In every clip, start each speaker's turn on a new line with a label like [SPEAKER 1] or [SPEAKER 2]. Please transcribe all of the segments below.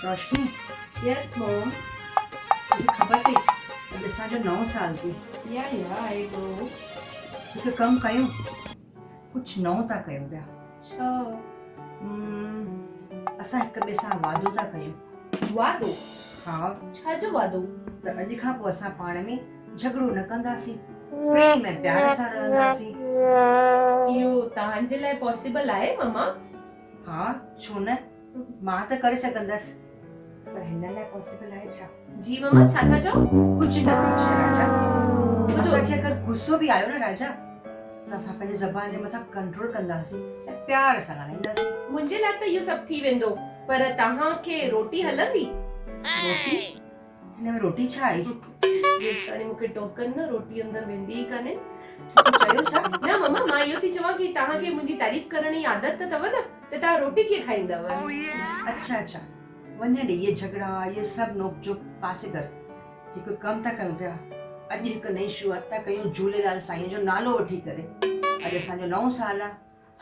[SPEAKER 1] रोशनी,
[SPEAKER 2] Yes, Mom.
[SPEAKER 1] तुझे खबर थी अॼु असांजो 9 साल थी।
[SPEAKER 2] Yeah, I know.
[SPEAKER 1] हिकु कमु कयूं, कुझु नओं था कयूं पिया।
[SPEAKER 2] अच्छा,
[SPEAKER 1] असां हिक ॿिए सां वादो था कयूं।
[SPEAKER 2] वादो?
[SPEAKER 1] हा,
[SPEAKER 2] छा जो वादो?
[SPEAKER 1] त अॼु खां पोइ असां पाण में झगड़ो न कंदासीं, प्रेम ऐं प्यार सां रहंदासीं।
[SPEAKER 2] इहो तव्हांजे लाइ पॉसिबल आहे, मम्मा?
[SPEAKER 1] हा, छो न, मां त करे सघंदसि, पर हिन लाइ पॉसिबल आहे छा?
[SPEAKER 2] जी मम्मा, छा था चओ?
[SPEAKER 1] कुझु न राजा। असांखे अगरि गुस्सो बि आयो न राजा, त असां पंहिंजी ज़बान जे मथां कंट्रोल कंदासीं ऐं प्यार सां ॻाल्हाईंदासीं।
[SPEAKER 2] मुंहिंजे लाइ त इहो सभु थी वेंदो, पर तव्हांखे रोटी हलंदी?
[SPEAKER 1] रोटी? हिन में रोटी छा आई?
[SPEAKER 2] जेसिताणी मूंखे टोकन न रोटी अंदर वेंदी ई कान्हे।
[SPEAKER 1] चयो छा?
[SPEAKER 2] न मम्मा, मां इहो थी चवां कि तव्हांखे मुंहिंजी तारीफ़ करण जी आदत अथव न, त तव्हां रोटी कीअं खाईंदव?
[SPEAKER 1] अच्छा, वञे ॾे इहे झगड़ा, इहे सभु नोक झोक पासे कर। हिकु कमु था कयूं पिया, अॼु हिकु नई शुरूआत था कयूं झूलेलाल साईं जो नालो वठी करे। अॼु असांजो 9 साल आहे,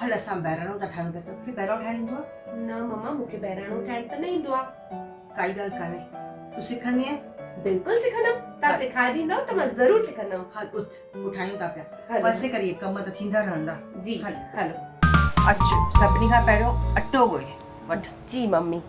[SPEAKER 1] हल असां बहिराणो था ठाहियूं पिया। तोखे बहिराणो ठाहिणु ईंदो आहे?
[SPEAKER 2] न मम्मा, मूंखे बहिराणो ठाहिण त न ईंदो आहे।
[SPEAKER 1] काई ॻाल्हि कान्हे, तूं सिखंदीअ?
[SPEAKER 2] बिल्कुलु सिखंदमि। तव्हां सेखारे ॾींदव त मां ज़रूरु सिखंदमि।
[SPEAKER 1] हल उठ, ठाहियूं था पिया,
[SPEAKER 2] हलो।
[SPEAKER 1] पासे करिए, कम त थींदा रहंदा।
[SPEAKER 2] जी
[SPEAKER 1] हल।
[SPEAKER 2] हलो।
[SPEAKER 1] अचु, सभिनी खां पहिरियों अटो ॻोए वठ।
[SPEAKER 2] जी मम्मी।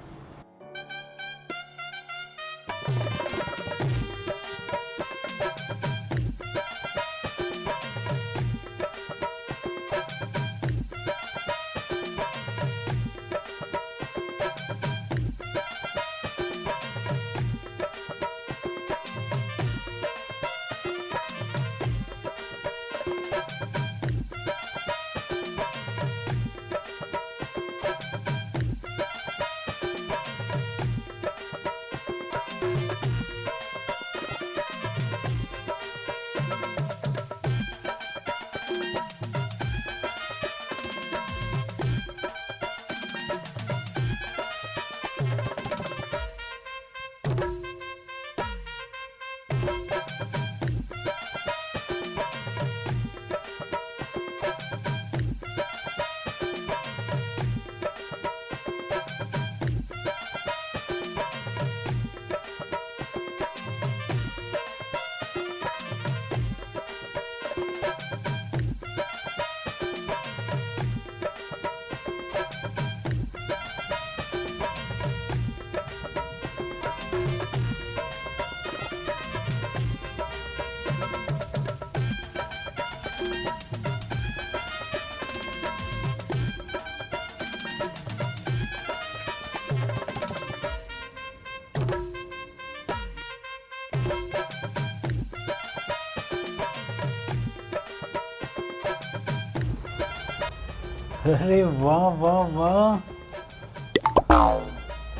[SPEAKER 3] अरे वाह वाह वाह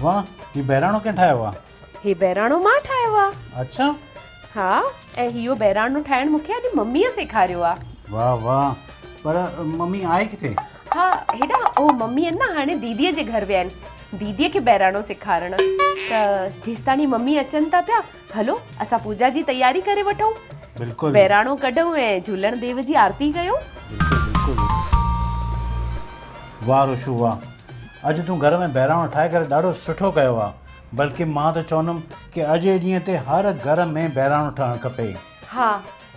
[SPEAKER 3] वाह, ये बहिराणो कंहिं ठाहियो आहे?
[SPEAKER 2] ही बहिराणो मां ठाहियो आहे।
[SPEAKER 3] अच्छा,
[SPEAKER 2] हा, ऐं इहो बहिराणो ठाहिण मूंखे अॼु मम्मीअ सेखारियो आहे।
[SPEAKER 3] वाह वाह, पर मम्मी आहे किथे?
[SPEAKER 2] हा, हेॾा ओ मम्मी आहिनि न हाणे दीदीअ जे घर विया आहिनि, दीदीअ खे बहिराणो सेखारण। त जेसिताणी मम्मी अचनि था पिया, हलो असां पूजा जी तयारी करे वठूं।
[SPEAKER 3] बिल्कुलु
[SPEAKER 2] बहिराणो कढूं ऐं झूलण देव जी आरती कयूं।
[SPEAKER 3] बिल्कुलु। वाह रोशू वाह, अॼु तूं घर में बहिराणो ठाहे करे ॾाढो सुठो कयो आहे। बल्कि मां त चवंदुमि कि अॼु जे ॾींहं ते हर घर में बहिराणो ठहणु खपे।
[SPEAKER 2] हा,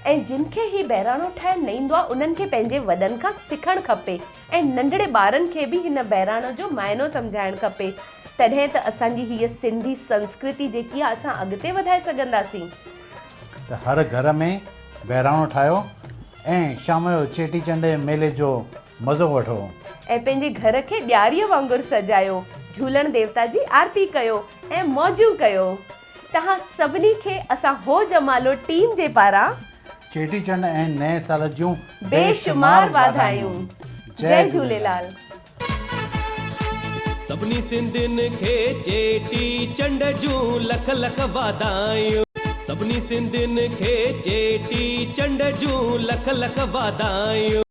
[SPEAKER 2] ऐं जिन खे ही बहिराणो ठाहिण न ईंदो आहे उन्हनि खे पंहिंजे वॾनि खां सिखणु खपे ऐं नंढड़े ॿारनि खे बि हिन बहिराणो जो मायनो सम्झाइणु खपे। तॾहिं त असांजी हीअ सिंधी संस्कृति जेकी आहे असां अॻिते वधाए सघंदासीं।
[SPEAKER 3] त हर घर में बहिराणो ठाहियो ऐं शाम जो चेटीचंड जे मेले जो मज़ो वठो
[SPEAKER 2] ऐं पंहिंजे घर खे ॾियारीअ वांगुरु सजायो, झूलण देवता जी आरती कयो ऐं मौजूं कयो। तव्हां सभिनी खे असां हो जमालो टीम जे पारां
[SPEAKER 3] चेटीचंड ऐं नए साल जूं
[SPEAKER 2] बेशुमार वाधायूं। जय झूलेलाल।
[SPEAKER 4] सभिनी सिंधियुनि खे चेटीचंड जूं लख लख वाधायूं। सभिनी सिंधियुनि खे चेटीचंड जूं लख लख वाधायूं।